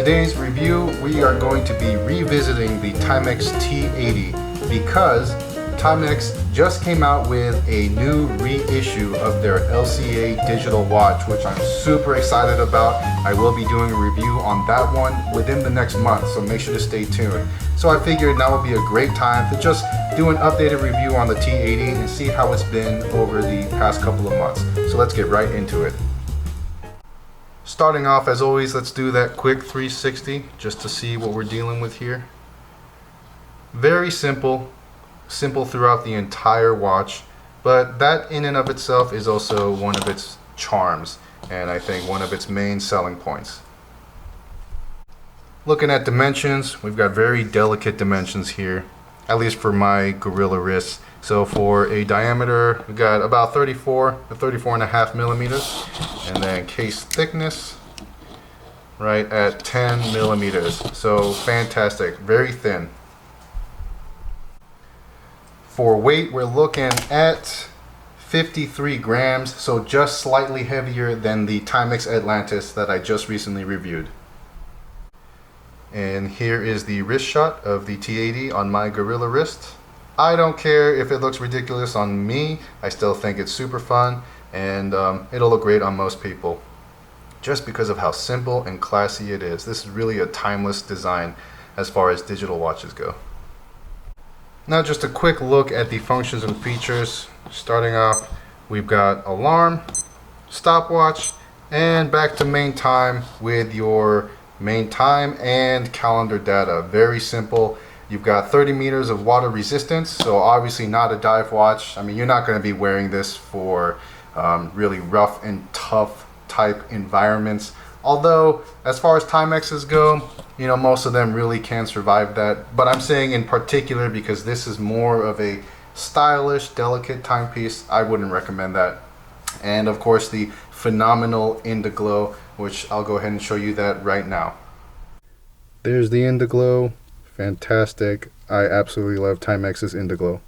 today's review, we are going to be revisiting the Timex T80 because Timex just came out with a new reissue of their LCA digital watch, which I'm super excited about. I will be doing a review on that one within the next month, so make sure to stay tuned. So I figured now would be a great time to just do an updated review on the T80 and see how it's been over the past couple of months. So let's get right into it. Starting off, as always, let's do that quick 360 just to see what we're dealing with here. Very simple throughout the entire watch, but that in and of itself is also one of its charms and I think one of its main selling points. Looking at dimensions, we've got very delicate dimensions here, at least for my gorilla wrist. So for a diameter, we've got about 34 to 34.5 millimeters, and then case thickness right at 10 millimeters. So fantastic, very thin. For weight, we're looking at 53 grams, so just slightly heavier than the Timex Atlantis that I just recently reviewed. And here is the wrist shot of the T80 on my gorilla wrist. I don't care if it looks ridiculous on me, I still think it's super fun, and it'll look great on most people just because of how simple and classy it is. This is really a timeless design as far as digital watches go. Now just a quick look at the functions and features. Starting off, we've got alarm, stopwatch, and back to main time with your main time and calendar data. Very simple. You've got 30 meters of water resistance, so obviously not a dive watch. I mean, you're not going to be wearing this for really rough and tough type environments. Although, as far as Timexes go, you know, most of them really can survive that. But I'm saying in particular because this is more of a stylish, delicate timepiece, I wouldn't recommend that. And of course, the phenomenal Indiglow, which I'll go ahead and show you that right now. There's the Indiglow. Fantastic. I absolutely love Timex's Indiglow.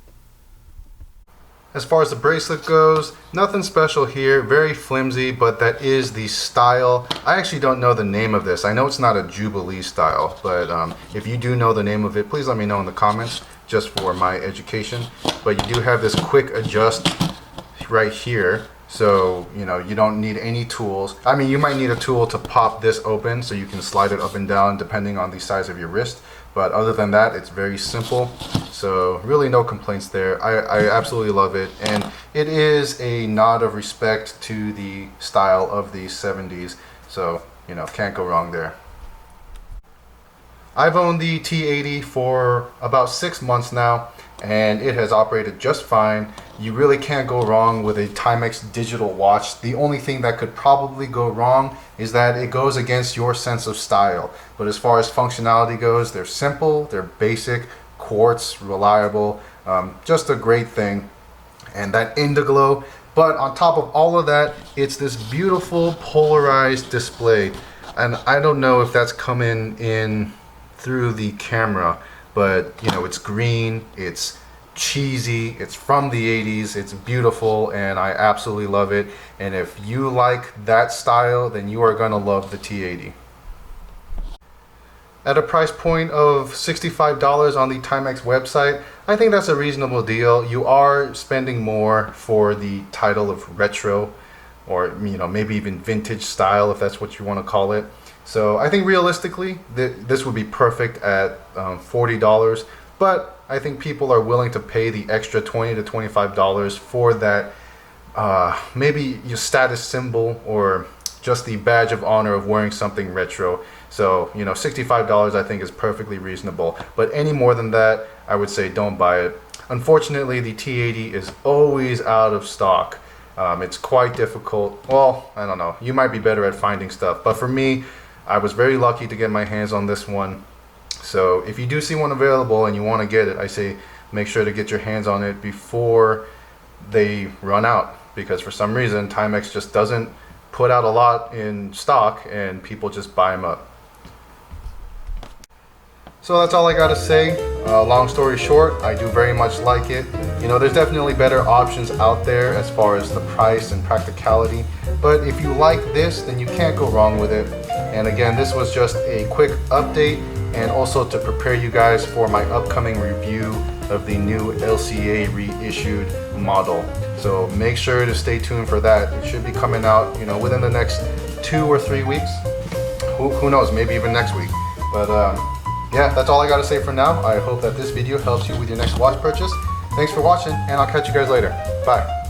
As far as the bracelet goes, nothing special here, very flimsy, but that is the style. I actually don't know the name of this. I know it's not a Jubilee style, but if you do know the name of it, please let me know in the comments, just for my education. But you do have this quick adjust right here, so you know you don't need any tools. I mean, you might need a tool to pop this open so you can slide it up and down depending on the size of your wrist. But other than that, it's very simple. So really no complaints there. I absolutely love it. And it is a nod of respect to the style of the 70s. So, you know, can't go wrong there. I've owned the T80 for about 6 months now, and it has operated just fine. You really can't go wrong with a Timex digital watch. The only thing that could probably go wrong is that it goes against your sense of style. But as far as functionality goes, they're simple, they're basic, quartz, reliable, just a great thing. And that Indiglow, but on top of all of that, it's this beautiful polarized display. And I don't know if that's coming in through the camera, but you know, it's green, it's cheesy, it's from the 80s, it's beautiful, and I absolutely love it. And if you like that style, then you are gonna love the T80. At a price point of $65 on the Timex website, I think that's a reasonable deal. You are spending more for the title of retro, or you know, maybe even vintage style, if that's what you want to call it. So I think realistically, this would be perfect at $40, but I think people are willing to pay the extra $20 to $25 for that maybe your status symbol or just the badge of honor of wearing something retro. So, you know, $65 I think is perfectly reasonable, but any more than that, I would say don't buy it. Unfortunately, the T80 is always out of stock. It's quite difficult. Well, I don't know. You might be better at finding stuff, but for me, I was very lucky to get my hands on this one. So if you do see one available and you want to get it, I say make sure to get your hands on it before they run out, because for some reason Timex just doesn't put out a lot in stock and people just buy them up. So that's all I gotta say. Long story short, I do very much like it. You know, there's definitely better options out there as far as the price and practicality, but if you like this, then you can't go wrong with it. And again, this was just a quick update and also to prepare you guys for my upcoming review of the new LCA reissued model. So make sure to stay tuned for that. It should be coming out, you know, within the next 2 or 3 weeks. Who knows, maybe even next week. But yeah, that's all I gotta say for now. I hope that this video helps you with your next watch purchase. Thanks for watching, and I'll catch you guys later. Bye.